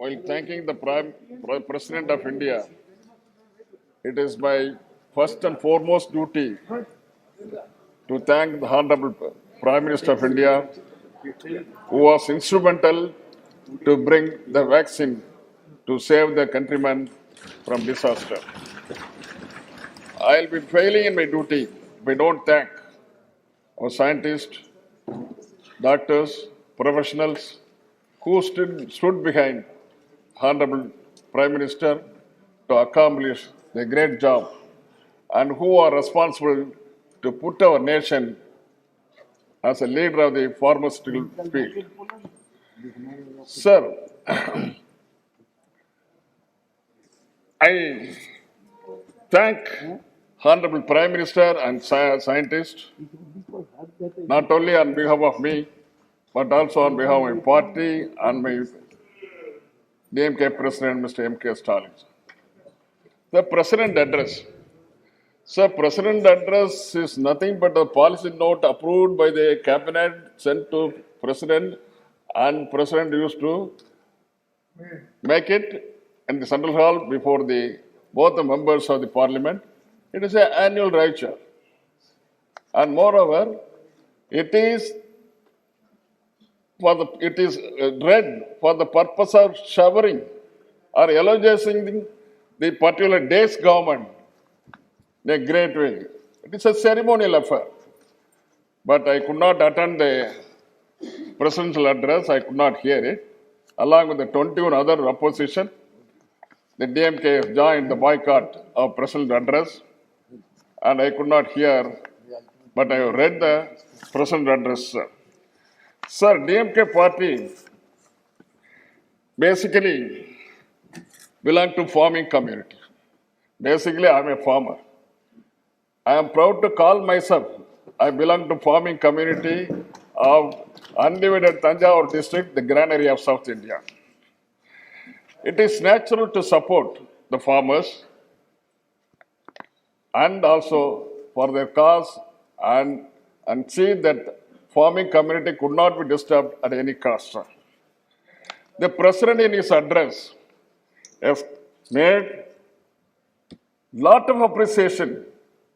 While thanking the President of India, it is my first and foremost duty to thank the Honorable Prime Minister of India, who was instrumental to bring the vaccine to save the countrymen from disaster. I'll be failing in my duty if I don't thank our scientists, doctors, professionals who stood behind Honorable Prime Minister to accomplish the great job and who are responsible to put our nation as a leader of the pharmaceutical field. Sir, I thank Honorable Prime Minister and scientists, not only on behalf of me, but also on behalf of my party and my DMK President, Mr. MKStalin. The President address. Sir, President address is nothing but a policy note approved by the cabinet, sent to President, and President used to make it in the Central Hall before both the members of the Parliament. It is an annual lecture. And moreover, it is read for the purpose of showering or elogizing the particular day's government in a great way. It is a ceremonial affair. But I could not attend the presidential address, I could not hear it. Along with the 21 other opposition, the DMK has joined the boycott of presidential address, and I could not hear, but I have read the presidential address, sir. Sir, DMK party basically belong to farming community. Basically, I am a farmer. I am proud to call myself, I belong to farming community of undivided Tanjavur district, the granary of South India. It is natural to support the farmers and also for their cause and see that farming community could not be disturbed at any cost. The President in his address has made lot of appreciation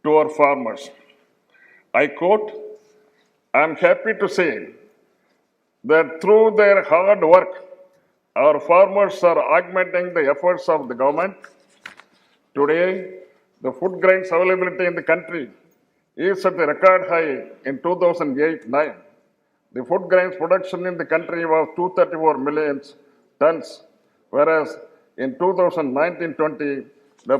to our farmers. I quote, I am happy to say that through their hard work, our farmers are augmenting the efforts of the government. Today, the food grains availability in the country is at a record high in 2008-9. The food grains production in the country was 234 million tons, whereas in 2019-20, the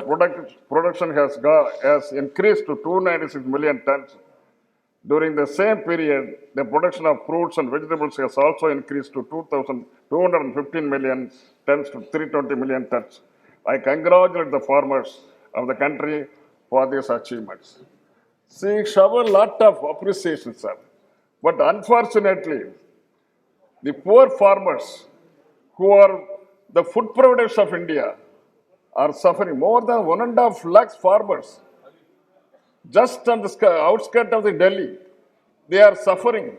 production has increased to 296 million tons. During the same period, the production of fruits and vegetables has also increased to 215 million tons to 320 million tons. I congratulate the farmers of the country for these achievements. See, shower a lot of appreciation, sir. But unfortunately, the poor farmers who are the food providers of India are suffering. More than 1.5 lakhs farmers just on the outskirts of the Delhi. They are suffering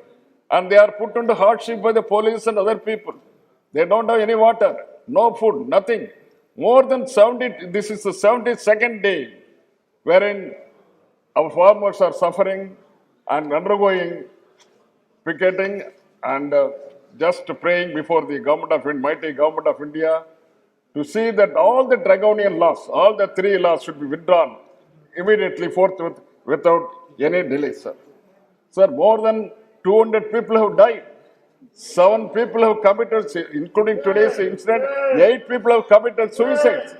and they are put into hardship by the police and other people. They don't have any water, no food, nothing. More than 70, this is the 72nd day wherein our farmers are suffering and undergoing picketing and just praying before the mighty government of India to see that all the draconian laws, all the 3 laws should be withdrawn immediately forthwith without any delay, sir. Sir, more than 200 people have died. 7 people have committed, including today's incident, 8 people have committed suicide.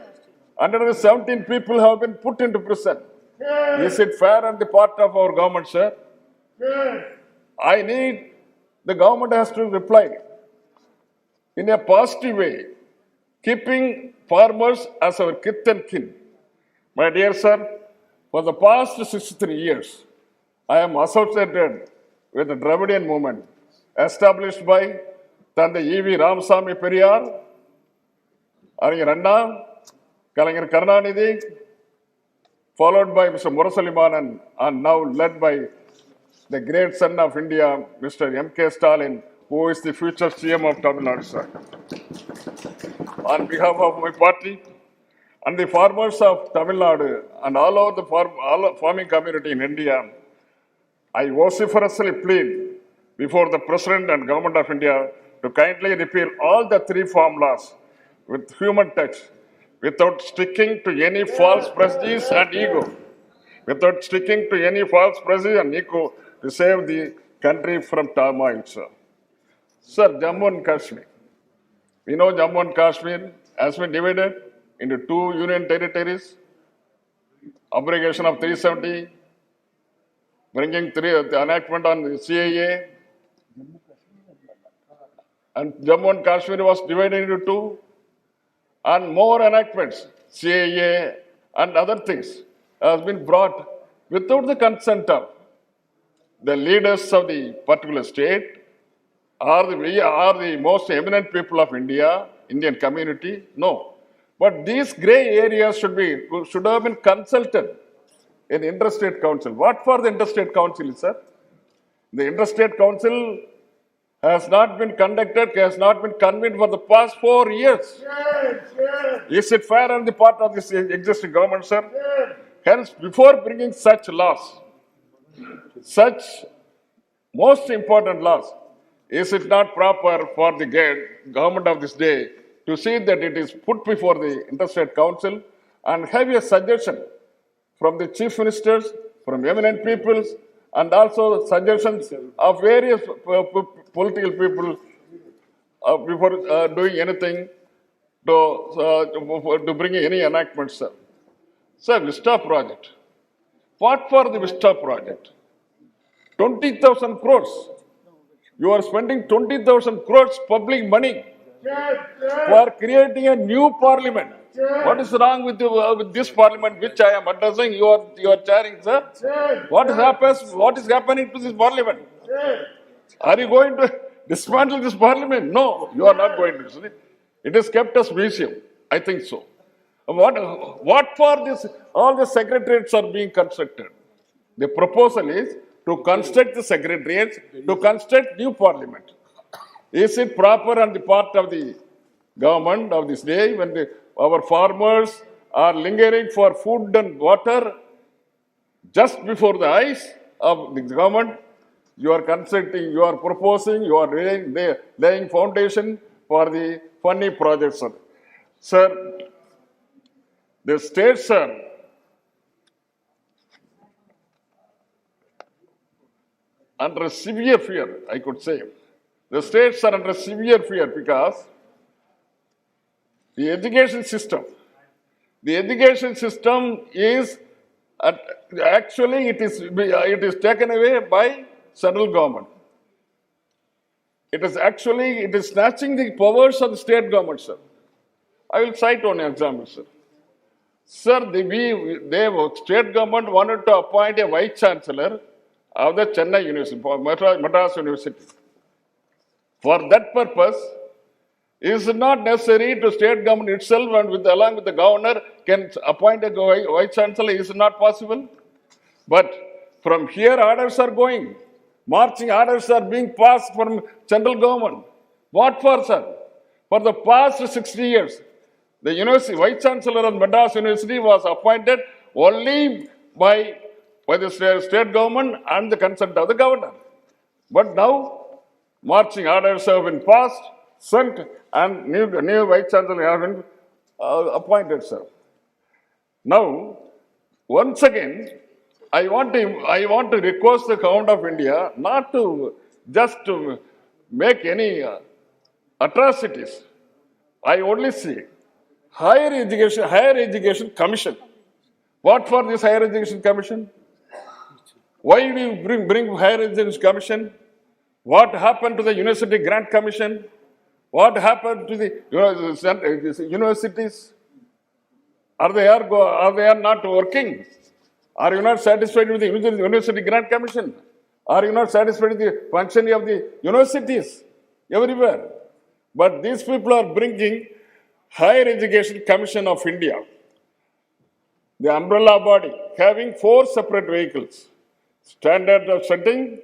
Another 17 people have been put into prison. Is it fair on the part of our government, sir? I need, the government has to reply in a positive way, keeping farmers as our kith and kin. My dear sir, for the past 63 years, I am associated with the Dravidian movement established by Thandai E.V. Ramasamy Periyar, Arinyar Anna, Kalaignar Karunanidhi, followed by Mr. Murasaliman and now led by the great son of India, Mr. MKStalin, who is the future CM of Tamil Nadu, sir. on behalf of my party and the farmers of Tamil Nadu and all over the farming community in India, I vociferously plead before the President and Government of India to kindly repeal all the 3 farm laws with human touch, without sticking to any false prestige and ego, without sticking to any false prestige and ego to save the country from turmoil, sir. Sir, Jammu and Kashmir. We know Jammu and Kashmir has been divided into 2 union territories, abrogation of 370, bringing the enactment on the CAA, and Jammu and Kashmir was divided into 2, and more enactments, CAA and other things, has been brought without the consent of the leaders of the particular state or the most eminent people of India, Indian community. No. But these grey areas should have been consulted in the Interstate Council. What for the Interstate Council, sir? The Interstate Council has not been conducted, has not been convened for the past 4 years. Is it fair on the part of this existing government, sir? Hence, before bringing such laws, such most important laws, is it not proper for the government of this day to see that it is put before the Interstate Council and have a suggestion from the chief ministers, from eminent peoples, and also suggestions of various political people before doing anything to bring any enactments, sir. Sir, Vista project. What for the Vista project? 20,000 crores. You are spending 20,000 crores public money for creating a new parliament. What is wrong with this parliament which I am addressing? You are chairing, sir. What is happening to this parliament? Are you going to dismantle this parliament? No, you are not going to. It is kept as museum. I think so. What for this? All the secretariats are being constructed. The proposal is to construct the secretariats, to construct new parliament. Is it proper on the part of the government of this day when our farmers are lingering for food and water just before the eyes of the government? You are constructing, you are proposing, you are laying foundation for the funny projects, sir. Sir, the states are under severe fear, I could say. The states are under severe fear because the education system is actually it is taken away by central government. It is snatching the powers of the state government, sir. I will cite one example, sir. Sir, the state government wanted to appoint a vice chancellor of the Chennai University, Madras University. For that purpose, it is not necessary to state government itself and along with the governor can appoint a vice chancellor. Is not possible. But from here, orders are going. Marching orders are being passed from central government. What for, sir? For the past 60 years, the university vice chancellor of Madras University was appointed only by the state government and the consent of the governor. But now, marching orders have been passed, sent, and new vice chancellor have been appointed, sir. Now, once again, I want to request the government of India not to just to make any atrocities. I only see higher education commission. What for this higher education commission? Why do you bring higher education commission? What happened to the university grant commission? What happened to the universities? Are they not working? Are you not satisfied with the university grant commission? Are you not satisfied with the functioning of the universities everywhere? But these people are bringing Higher Education Commission of India, the umbrella body, having 4 separate vehicles: standard of setting,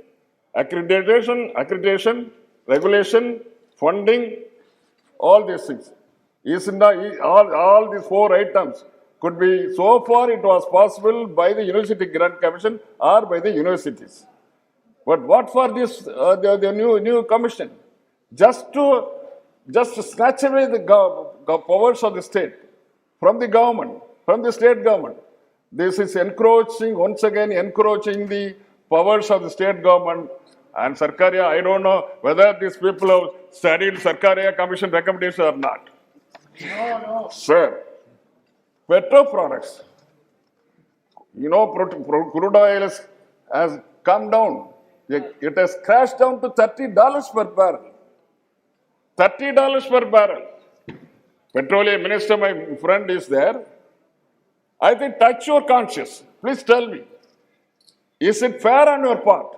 accreditation, regulation, funding, all these things. Is not, all these four items could be, so far it was possible by the University Grant Commission or by the universities. But what for this, the new commission? Just to snatch away the powers of the state from the government, from the state government. This is encroaching, once again encroaching the powers of the state government. And Sarkaria, I don't know whether these people have studied Sarkaria Commission recommendations or not. No. Sir, petro products, crude oil has come down. It has crashed down to $30 per barrel. $30 per barrel. Petroleum Minister, my friend, is there. I think touch your conscience. Please tell me, is it fair on your part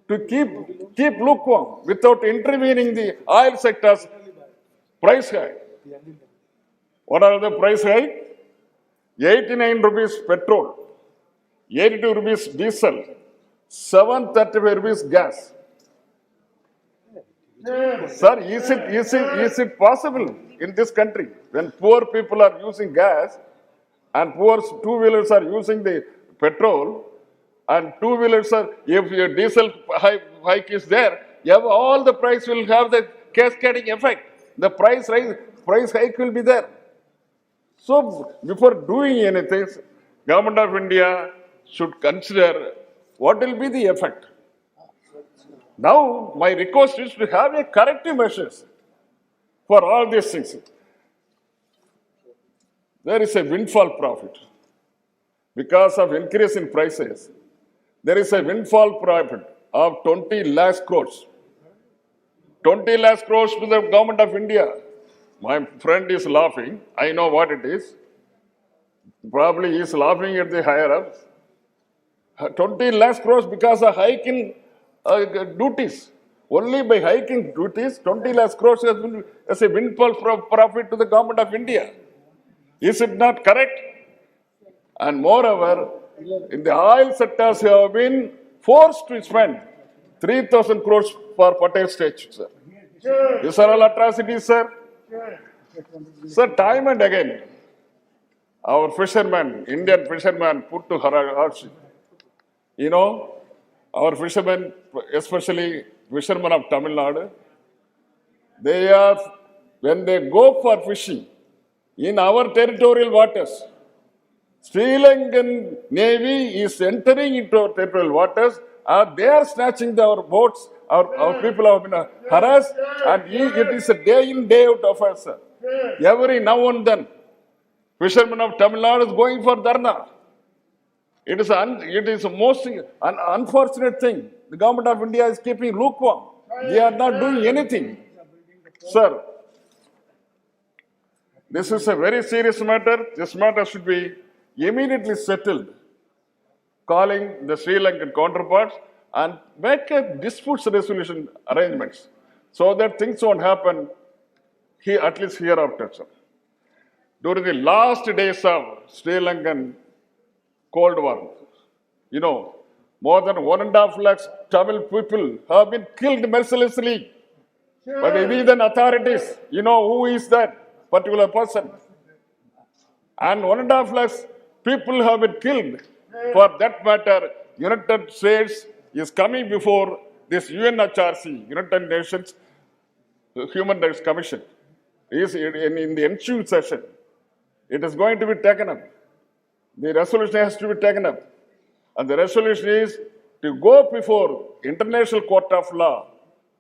to keep lukewarm without intervening the oil sector's price hike? What are the price hike? 89 rupees petrol, 82 rupees diesel, 735 rupees gas. Sir, is it possible in this country when poor people are using gas and poor two-wheelers are using the petrol, and two-wheelers are, if your diesel hike is there, all the price will have the cascading effect. The price hike will be there. So before doing anything, Government of India should consider what will be the effect. Now, my request is to have a corrective measures for all these things. There is a windfall profit. Because of increase in prices, there is a windfall profit of 20 lakh crores. 20 lakh crores to the Government of India. My friend is laughing. I know what it is. Probably he is laughing at the higher ups. 20 lakh crores because of hike in duties. Only by hiking duties, 20 lakh crores has been as a windfall profit to the Government of India. Is it not correct? And moreover, in the oil sectors, you have been forced to spend 3,000 crores for Patel statue, sir. These are all atrocities, sir. Sir, time and again, our fishermen, Indian fishermen, put to hardship. Our fishermen, especially fishermen of Tamil Nadu, when they go for fishing in our territorial waters, Sri Lankan Navy is entering into our territorial waters, they are snatching our boats, our people have been harassed, and it is a day in, day out of us. Every now and then, fishermen of Tamil Nadu is going for dharna. It is a most unfortunate thing. The Government of India is keeping lukewarm. They are not doing anything. Sir, this is a very serious matter. This matter should be immediately settled, calling the Sri Lankan counterparts and make a dispute resolution arrangements so that things won't happen here, at least hereafter, sir. During the last days of Sri Lankan Cold War, more than 1.5 lakhs Tamil people have been killed mercilessly by the heathen authorities. Who is that particular person? And 1.5 lakhs people have been killed. For that matter, United States is coming before this UNHRC, United Nations Human Rights Commission. Is in the ensuing session. It is going to be taken up. The resolution has to be taken up. And the resolution is to go before International Court of Law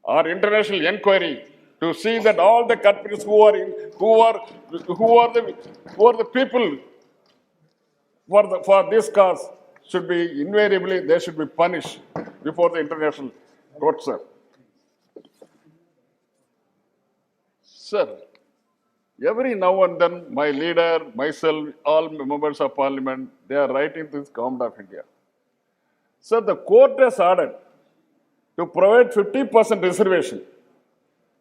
or International Inquiry to see that all the countries who are the people for this cause should be invariably, they should be punished before the International Court, sir. Sir, every now and then, my leader, myself, all members of parliament, they are writing to the Government of India. So the court has ordered to provide 50% reservation.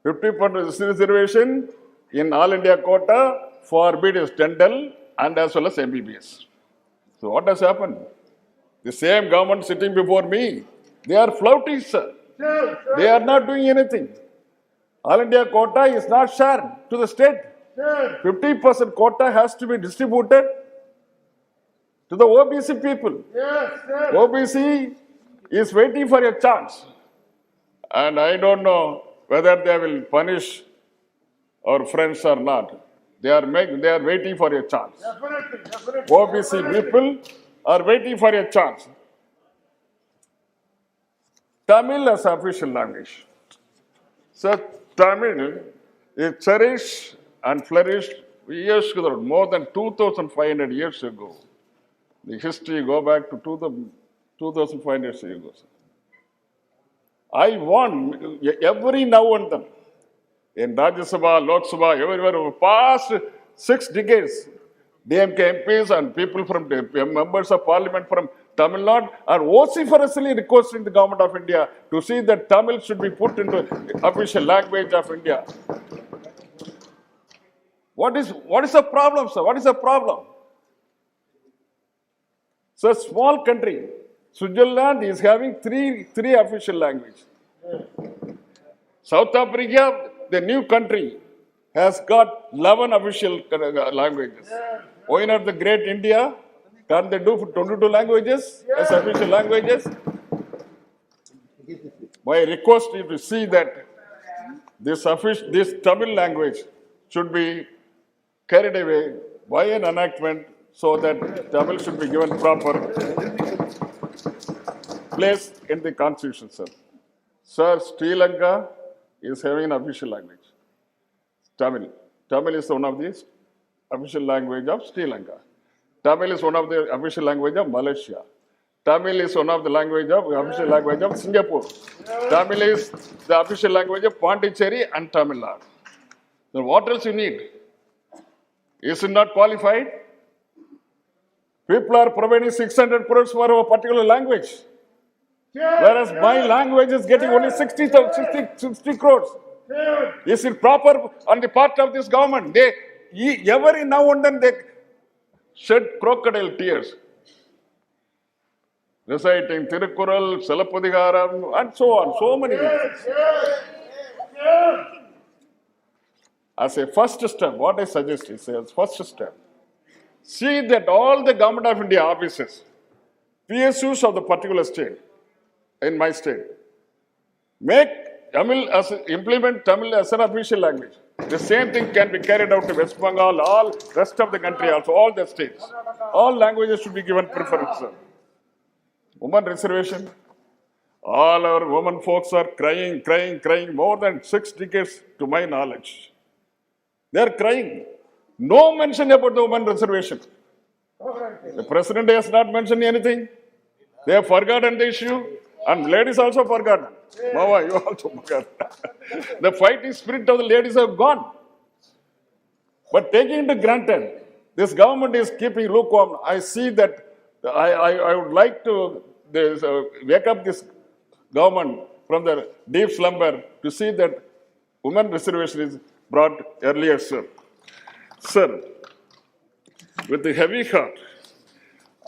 50% reservation in All India quota for BDS dental and as well as MBBS. So what has happened? The same government sitting before me, they are flouting, sir. They are not doing anything. All India quota is not shared to the state. 50% quota has to be distributed to the OBC people. OBC is waiting for a chance. And I don't know whether they will punish our friends or not. They are waiting for a chance. OBC people are waiting for a chance. Tamil as official language. So Tamil is cherished and flourished years ago, more than 2,500 years ago. The history go back to 2,500 years ago. I want every now and then, in Rajya Sabha, Lok Sabha, everywhere over past 6 decades, DMK MPs and people from members of parliament from Tamil Nadu are vociferously requesting the government of India to see that Tamil should be put into official language of India. What is the problem, sir? What is the problem? So, a small country, Switzerland is having three official languages. South Africa, the new country, has got 11 official languages. Why not the great India? Can't they do 22 languages as official languages? I request you to see that this Tamil language should be carried away by an enactment so that Tamil should be given proper place in the constitution, sir. Sir, Sri Lanka is having an official language, Tamil. Tamil is one of the official language of Sri Lanka. Tamil is one of the official language of Malaysia. Tamil is one of the official language of Singapore. Tamil is the official language of Pondicherry and Tamil Nadu. Then what else you need? Is it not qualified? People are providing 600 crores for a particular language. Whereas my language is getting only 60 crores. Is it proper on the part of this government? Every now and then they shed crocodile tears, reciting Tirukkural, Silappadigaram, and so on, so many things. As a first step, what I suggest is as first step, see that all the government of India offices, PSUs of the particular state, in my state, implement Tamil as an official language. The same thing can be carried out to West Bengal, all rest of the country also, all the states. All languages should be given preference. Women reservation, all our women folks are crying more than 6 decades to my knowledge. They are crying. No mention about the women reservation. The president has not mentioned anything. They have forgotten the issue. And ladies also forgotten. Mama, you also forgot. The fighting spirit of the ladies have gone. But taking it granted, this government is keeping lukewarm. I see that I would like to wake up this government from their deep slumber to see that women reservation is brought earlier, sir. Sir, with the heavy heart,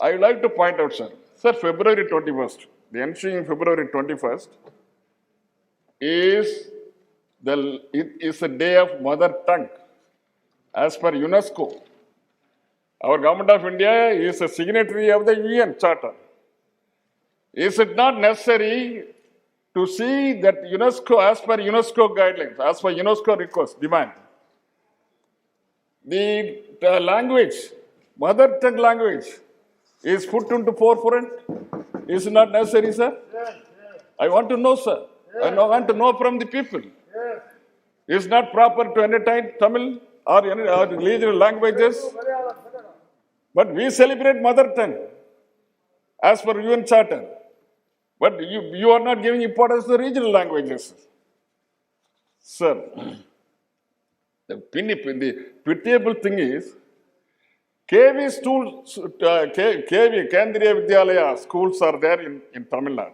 I would like to point out, sir, February 21st, the ensuing February 21st is a day of mother tongue as per UNESCO. Our government of India is a signatory of the UN Charter. Is it not necessary to see that UNESCO, as per UNESCO guidelines, as per UNESCO request, demand, the language, mother tongue language, is put into forefront? Is it not necessary, sir? I want to know, sir. I want to know from the people. Is not proper to entertain Tamil or regional languages? But we celebrate mother tongue as per UN Charter. But you are not giving importance to the regional languages. Sir, the pitiable thing is, KV schools, Kendriya Vidyalaya schools are there in Tamil Nadu.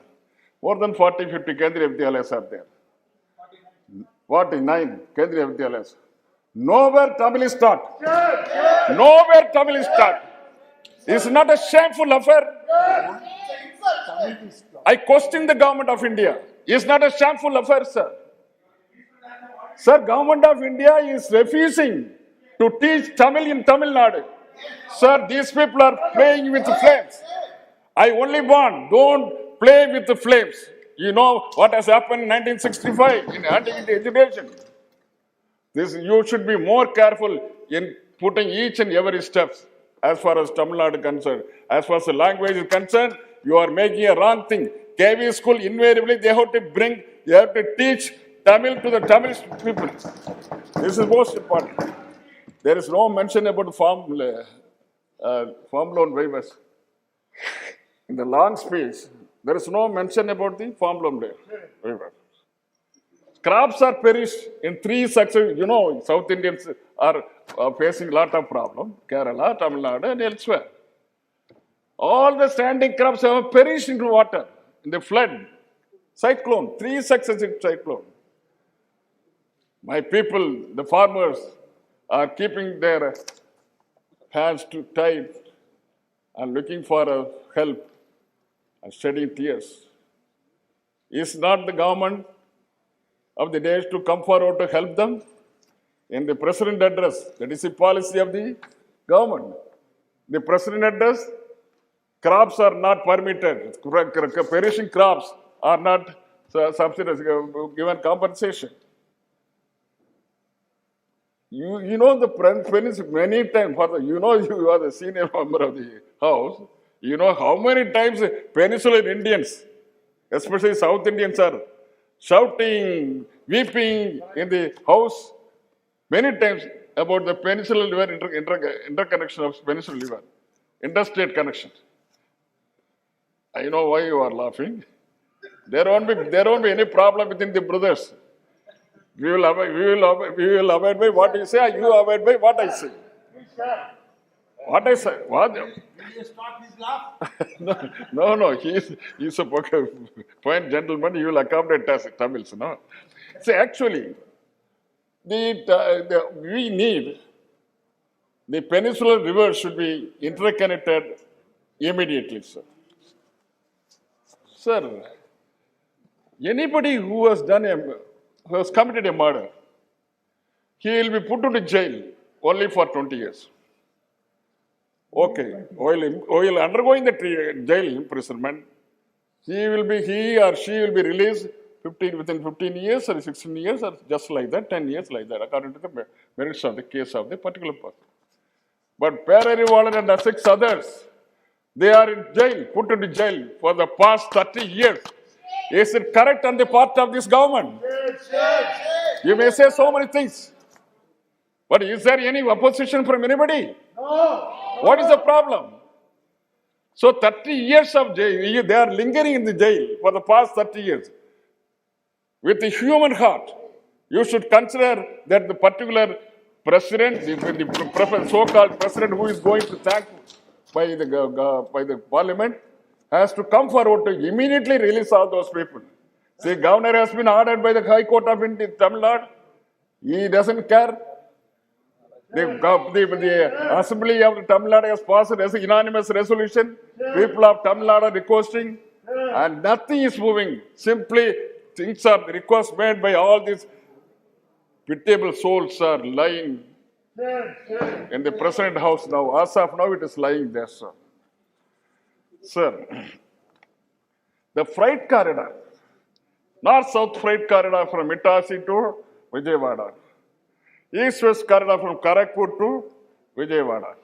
More than 40-50 Kendriya Vidyalayas are there. 49 Kendriya Vidyalayas. Nowhere Tamil is taught. Nowhere Tamil is taught. It's not a shameful affair. I question the government of India. It's not a shameful affair, sir. Sir, Government of India is refusing to teach Tamil in Tamil Nadu. Sir, these people are playing with flames. I only want, don't play with the flames. You know what has happened in 1965 in anti-education. This, you should be more careful in putting each and every step as far as Tamil Nadu is concerned. As far as the language is concerned, you are making a wrong thing. KV school, invariably, they have to teach Tamil to the Tamil people. This is most important. There is no mention about farm loan waivers. In the long speech, there is no mention about the farm loan waiver. Crops are perished in 3 successive, South Indians are facing a lot of problems, Kerala, Tamil Nadu and elsewhere. All the standing crops have perished into water in the flood, cyclone, 3 successive cyclones. My people, the farmers, are keeping their hands tight and looking for help and shedding tears. Is not the government of the days to come forward to help them? In the President address, that is the policy of the government. The President address, crops are not permitted, perishing crops are not subsidized, given compensation. You know the Prince many times, you are the senior member of the House, you know how many times Peninsular Indians, especially South Indians, are shouting, weeping in the House many times about the Peninsular River interconnection of Peninsular River, interstate connections. I know why you are laughing. There won't be any problem within the brothers. We will abide by what you say, you abide by what I say. What I say? What? Will you stop his laugh? No, he's a fine gentleman, you will accommodate us Tamils, no? See, actually, we need, the peninsular river should be interconnected immediately, sir. Sir, anybody who has committed a murder, he will be put into jail only for 20 years. Okay, while undergoing the jail imprisonment, he or she will be released within 15 years or 16 years or just like that, 10 years like that, according to the merits of the case of the particular person. But Perarivalan and 6 others, they are in jail, put into jail for the past 30 years. Is it correct on the part of this government? You may say so many things. But is there any opposition from anybody? No. What is the problem? So 30 years of jail, they are lingering in the jail for the past 30 years. With a human heart, you should consider that the particular president, the so-called president who is going to thank by the parliament, has to come forward to immediately release all those people. See, governor has been ordered by the High Court of India, Tamil Nadu. He doesn't care. The Assembly of Tamil Nadu has passed a unanimous resolution. People of Tamil Nadu are requesting, and nothing is moving. Simply, things are requests made by all these pitiable souls are lying in the President House now. As of now, it is lying there, sir. Sir, the freight corridor, north-south freight corridor from Itasi to Vijayawada, east-west corridor from Kharagpur to Vijayawada.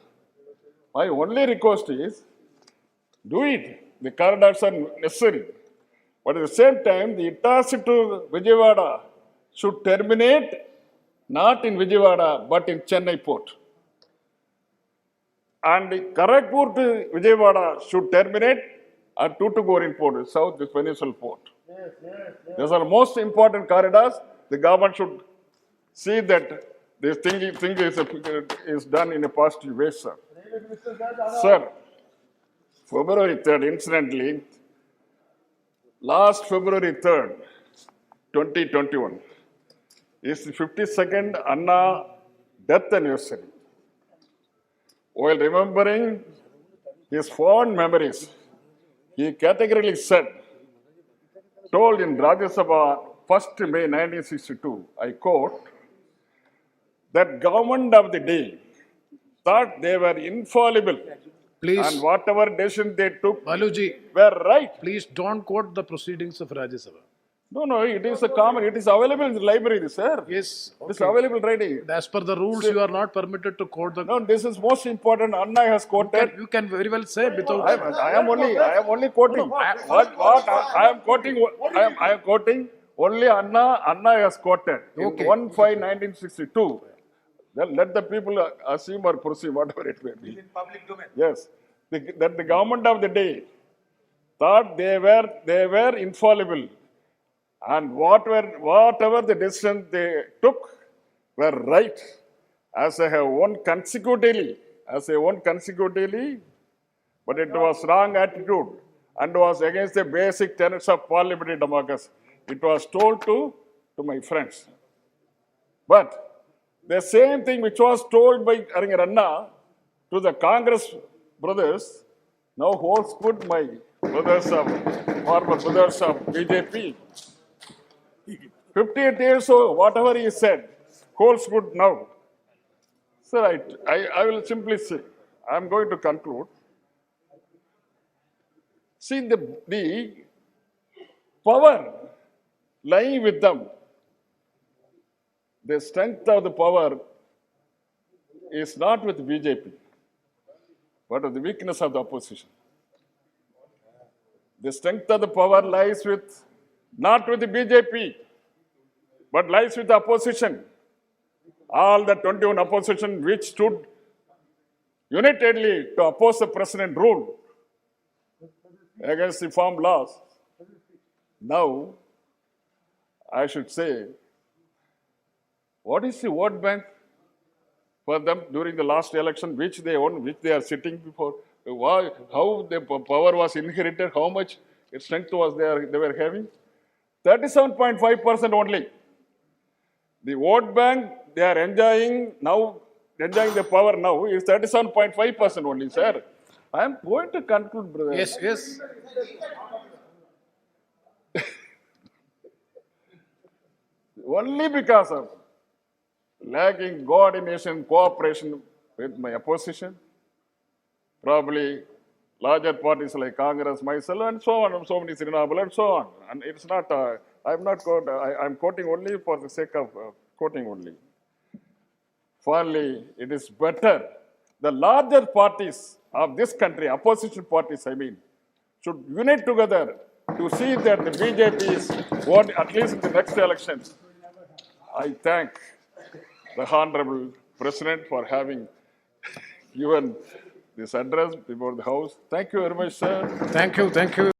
My only request is, do it. The corridors are necessary. But at the same time, the Itasi to Vijayawada should terminate not in Vijayawada, but in Chennai port. And the Kharagpur to Vijayawada should terminate at Tuticorin port, south the Peninsular port. Yes. These are most important corridors. The government should see that this thing is done in a positive way, sir. Sir, February 3rd, incidentally, last February 3rd, 2021, is the 52nd Anna death anniversary. While remembering his fond memories, he categorically told in Rajya Sabha 1st May 1962, I quote, that government of the day thought they were infallible Please, and whatever decision they took Baluji, were right. please don't quote the proceedings of Rajya Sabha. No, it is a common, it is available in the library, sir. Yes, It is okay. available ready. As per the rules, you are not permitted to quote the. No, this is most important. Anna has quoted. You can very well say without. I am only quoting. What I am quoting, I am quoting only Anna has quoted in Okay. 1/5/1962. Then let the people assume or perceive whatever it may be. In public domain. Yes, that the government of the day thought they were infallible, and whatever the decision they took were right, as I have won consecutively, but it was wrong attitude and was against the basic tenets of parliamentary democracy. It was told to my friends. But the same thing which was told by Ranna to the Congress brothers now holds good my former brothers of BJP. 58 years ago, whatever he said holds good now. Sir, I will simply say, I am going to conclude. See, the power lying with them, the strength of the power is not with BJP, but with the weakness of the opposition. The strength of the power lies not with the BJP, but lies with the opposition. All the 21 opposition which stood unitedly to oppose the president rule against the farm laws. Now, I should say, what is the vote bank for them during the last election, which they won, which they are sitting before? How the power was inherited, how much strength was they were having? 37.5% only. The vote bank they are enjoying the power now is 37.5% only, sir. I am going to conclude, brother. Yes, yes. Only because of lacking coordination, cooperation with my opposition, probably larger parties like Congress, myself, and so on, and so many Srinabal, and so on. And it's not, I'm quoting only for the sake of quoting only. Finally, it is better. The larger parties of this country, opposition parties, I mean, should unite together to see that the BJP is won at least in the next elections. I thank the Honorable President for having given this address before the House. Thank you very much, sir. Thank you.